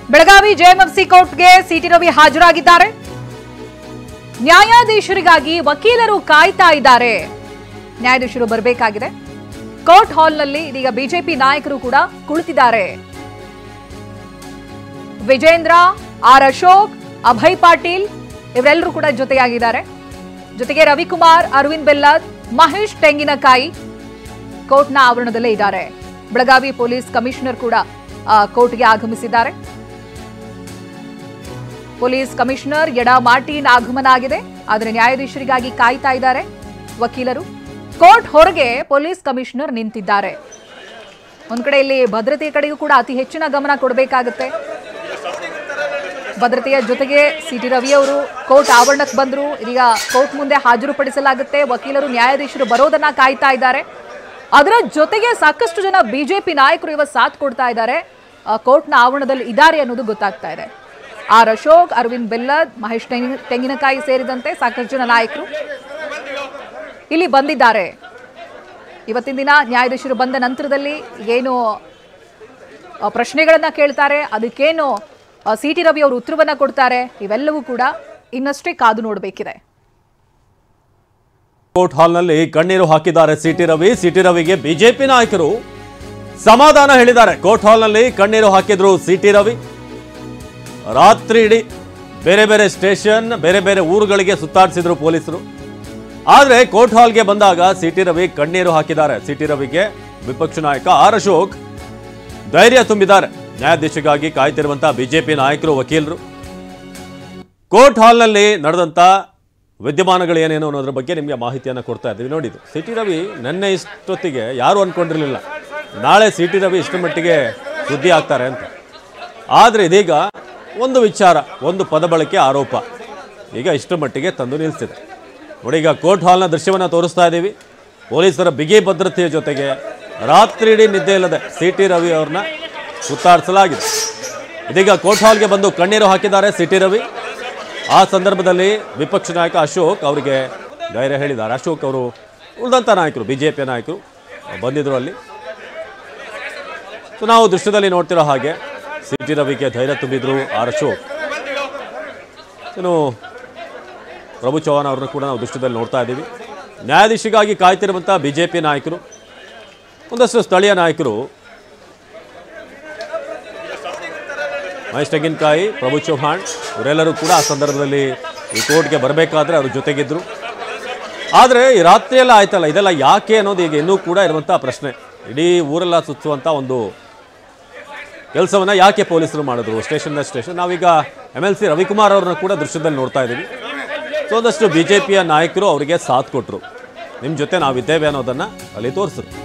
Belagavi JMFC ಕೋರ್ಟ್ಗೆ city Ravi ಹಾಜರಾಗಿದ್ದಾರೆ. ನ್ಯಾಯಾಧೀಶರಿಗಾಗಿ ವಕೀಲರು ಕಾಯ್ತಾ ಇದ್ದಾರೆ. ನ್ಯಾಯಾಧೀಶರು ಬರಬೇಕಾಗಿದೆ. ಕೋರ್ಟ್ ಹಾಲ್ನಲ್ಲಿ ಇದೀಗ ಬಿಜೆಪಿ ನಾಯಕರು ಕೂಡ ಕುಳಿತಿದ್ದಾರೆ. ವಿಜೇಂದ್ರ, ಆರ್ ಅಶೋಕ್, ಅಭಯ್ ಪಾಟೀಲ್ ಇವರೆಲ್ಲರೂ ಕೂಡ ಜೊತೆಯಾಗಿದ್ದಾರೆ. ಜೊತೆಗೆ ರವಿಕುಮಾರ್, ಅರವಿಂದ್ ಬೆಲ್ಲದ್, ಮಹೇಶ್ ತೆಂಗಿನಕಾಯಿ ಕೋರ್ಟ್ನ ಆವರಣದಲ್ಲೇ ಇದ್ದಾರೆ. ಬೆಳಗಾವಿ ಪೊಲೀಸ್ ಕಮಿಷನರ್ ಕೂಡ ಕೋರ್ಟ್ಗೆ ಆಗಮಿಸಿದ್ದಾರೆ. ಪೊಲೀಸ್ ಕಮಿಷನರ್ ಯಡಾ ಮಾರ್ಟಿನ್ ಆಗಮನ ಆಗಿದೆ. ಆದರೆ ನ್ಯಾಯಾಧೀಶರಿಗಾಗಿ ಕಾಯ್ತಾ ಇದ್ದಾರೆ ವಕೀಲರು. ಕೋರ್ಟ್ ಹೊರಗೆ ಪೊಲೀಸ್ ಕಮಿಷನರ್ ನಿಂತಿದ್ದಾರೆ. ಒಂದ್ ಕಡೆ ಇಲ್ಲಿ ಭದ್ರತೆಯ ಕಡೆಗೂ ಕೂಡ ಅತಿ ಹೆಚ್ಚಿನ ಗಮನ ಕೊಡಬೇಕಾಗುತ್ತೆ. ಭದ್ರತೆಯ ಜೊತೆಗೆ ಸಿಟಿ ರವಿ ಅವರು ಕೋರ್ಟ್ ಆವರಣಕ್ಕೆ ಬಂದ್ರು. ಇದೀಗ ಕೋರ್ಟ್ ಮುಂದೆ ಹಾಜರುಪಡಿಸಲಾಗುತ್ತೆ. ವಕೀಲರು, ನ್ಯಾಯಾಧೀಶರು ಬರೋದನ್ನ ಕಾಯ್ತಾ ಇದ್ದಾರೆ. ಅದರ ಜೊತೆಗೆ ಸಾಕಷ್ಟು ಜನ ಬಿಜೆಪಿ ನಾಯಕರು ಇವತ್ತು ಸಾಥ್ ಕೊಡ್ತಾ ಇದ್ದಾರೆ. ಕೋರ್ಟ್ನ ಆವರಣದಲ್ಲಿ ಇದ್ದಾರೆ ಅನ್ನೋದು ಗೊತ್ತಾಗ್ತಾ ಇದೆ. ಆರ್ ಅಶೋಕ್, ಅರವಿಂದ್ ಬೆಲ್ಲದ್, ಮಹೇಶ್ ತೆಂಗಿನಕಾಯಿ ಸೇರಿದಂತೆ ಸಾಕಷ್ಟು ಜನ ನಾಯಕರು ಇಲ್ಲಿ ಬಂದಿದ್ದಾರೆ. ಇವತ್ತಿನ ದಿನ ನ್ಯಾಯಾಧೀಶರು ಬಂದ ನಂತರದಲ್ಲಿ ಏನು ಪ್ರಶ್ನೆಗಳನ್ನ ಕೇಳ್ತಾರೆ, ಅದಕ್ಕೇನು ಸಿಟಿ ರವಿ ಅವರು ಉತ್ತರವನ್ನ ಕೊಡ್ತಾರೆ, ಇವೆಲ್ಲವೂ ಕೂಡ ಇನ್ನಷ್ಟೇ ಕಾದು ನೋಡಬೇಕಿದೆ. ಕೋರ್ಟ್ ಹಾಲ್ನಲ್ಲಿ ಕಣ್ಣೀರು ಹಾಕಿದ್ದಾರೆ ಸಿಟಿ ರವಿ. ಸಿಟಿ ರವಿಗೆ ಬಿಜೆಪಿ ನಾಯಕರು ಸಮಾಧಾನ ಹೇಳಿದ್ದಾರೆ. ಕೋರ್ಟ್ ಹಾಲ್ನಲ್ಲಿ ಕಣ್ಣೀರು ಹಾಕಿದ್ರು ಸಿಟಿ ರವಿ. ರಾತ್ರಿ ಇಡೀ ಬೇರೆ ಬೇರೆ ಸ್ಟೇಷನ್, ಬೇರೆ ಬೇರೆ ಊರುಗಳಿಗೆ ಸುತ್ತಾಡಿಸಿದ್ರು ಪೊಲೀಸರು. ಆದರೆ ಕೋರ್ಟ್ ಹಾಲ್ಗೆ ಬಂದಾಗ ಸಿಟಿ ರವಿ ಕಣ್ಣೀರು ಹಾಕಿದ್ದಾರೆ. ಸಿಟಿ ರವಿಗೆ ವಿಪಕ್ಷ ನಾಯಕ ಆರ್ ಅಶೋಕ್ ಧೈರ್ಯ ತುಂಬಿದ್ದಾರೆ. ನ್ಯಾಯಾಧೀಶಗಾಗಿ ಕಾಯ್ತಿರುವಂತಹ ಬಿಜೆಪಿ ನಾಯಕರು, ವಕೀಲರು. ಕೋರ್ಟ್ ಹಾಲ್ನಲ್ಲಿ ನಡೆದಂತ ವಿದ್ಯಮಾನಗಳು ಏನೇನು ಅನ್ನೋದ್ರ ಬಗ್ಗೆ ನಿಮಗೆ ಮಾಹಿತಿಯನ್ನು ಕೊಡ್ತಾ ಇದ್ದೀವಿ. ನೋಡಿದ್ದು ಸಿಟಿ ರವಿ ನೆನ್ನೆ ಇಷ್ಟೊತ್ತಿಗೆ ಯಾರು ಅಂದ್ಕೊಂಡಿರಲಿಲ್ಲ ನಾಳೆ ಸಿಟಿ ರವಿ ಇಷ್ಟರ ಮಟ್ಟಿಗೆ ಸುದ್ದಿ ಆಗ್ತಾರೆ ಅಂತ. ಆದರೆ ಇದೀಗ ಒಂದು ವಿಚಾರ, ಒಂದು ಪದ ಬಳಕೆ ಆರೋಪ ಈಗ ಇಷ್ಟರ ಮಟ್ಟಿಗೆ ತಂದು ನಿಲ್ಲಿಸಿದೆ. ನೋಡಿ, ಈಗ ಕೋರ್ಟ್ ಹಾಲ್ನ ದೃಶ್ಯವನ್ನು ತೋರಿಸ್ತಾ ಇದ್ದೀವಿ. ಪೊಲೀಸರ ಬಿಗಿ ಭದ್ರತೆಯ ಜೊತೆಗೆ ರಾತ್ರಿ ಇಡೀ ನಿದ್ದೆ ಇಲ್ಲದೆ ಸಿಟಿ ರವಿ ಅವ್ರನ್ನ ಸುತ್ತಾಡಿಸಲಾಗಿದೆ. ಇದೀಗ ಕೋರ್ಟ್ ಹಾಲ್ಗೆ ಬಂದು ಕಣ್ಣೀರು ಹಾಕಿದ್ದಾರೆ ಸಿಟಿ ರವಿ. ಆ ಸಂದರ್ಭದಲ್ಲಿ ವಿಪಕ್ಷ ನಾಯಕ ಅಶೋಕ್ ಅವರಿಗೆ ಧೈರ್ಯ ಹೇಳಿದ್ದಾರೆ. ಅಶೋಕ್ ಅವರು ಉಳಿದಂಥ ನಾಯಕರು, ಬಿಜೆಪಿಯ ನಾಯಕರು ಬಂದಿದ್ರು ಅಲ್ಲಿ. ಸೊ ನಾವು ದೃಶ್ಯದಲ್ಲಿ ನೋಡ್ತಿರೋ ಹಾಗೆ ಸಿಟಿ ರವಿಗೆ ಧೈರ್ಯ ತುಂಬಿದ್ರು ಆರ್ ಅಶೋಕ್. ಇನ್ನು ಪ್ರಭು ಚೌಹಾಣ್ ಅವ್ರನ್ನ ಕೂಡ ನಾವು ದೃಶ್ಯದಲ್ಲಿ ನೋಡ್ತಾ ಇದ್ದೀವಿ. ನ್ಯಾಯಾಧೀಶಿಗಾಗಿ ಕಾಯ್ತಿರುವಂಥ ಬಿಜೆಪಿ ನಾಯಕರು, ಒಂದಷ್ಟು ಸ್ಥಳೀಯ ನಾಯಕರು, ಮಹೇಶ್ ತೆಂಗಿನಕಾಯಿ, ಪ್ರಭು ಚೌಹಾಣ್ ಇವರೆಲ್ಲರೂ ಕೂಡ ಆ ಸಂದರ್ಭದಲ್ಲಿ ಈ ಕೋರ್ಟ್ಗೆ ಬರಬೇಕಾದ್ರೆ ಅವ್ರ ಜೊತೆಗಿದ್ರು. ಆದರೆ ಈ ರಾತ್ರಿಯೆಲ್ಲ ಆಯ್ತಲ್ಲ, ಇದೆಲ್ಲ ಯಾಕೆ ಅನ್ನೋದು ಈಗ ಇನ್ನೂ ಕೂಡ ಇರುವಂಥ ಪ್ರಶ್ನೆ. ಇಡೀ ಊರೆಲ್ಲ ಸುತ್ತುವಂಥ ಒಂದು ಕೆಲಸವನ್ನು ಯಾಕೆ ಪೊಲೀಸರು ಮಾಡಿದ್ರು ಸ್ಟೇಷನ್ ಸ್ಟೇಷನ್. ನಾವೀಗ MLC ರವಿಕುಮಾರ್ ಅವ್ರನ್ನ ಕೂಡ ದೃಶ್ಯದಲ್ಲಿ ನೋಡ್ತಾ ಇದ್ದೀವಿ. ಸೊ ಒಂದಷ್ಟು ಬಿಜೆಪಿಯ ನಾಯಕರು ಅವರಿಗೆ ಸಾಥ್ ಕೊಟ್ಟರು. ನಿಮ್ಮ ಜೊತೆ ನಾವಿದ್ದೇವೆ ಅನ್ನೋದನ್ನು ಅಲ್ಲಿ ತೋರಿಸಿದ್ರು.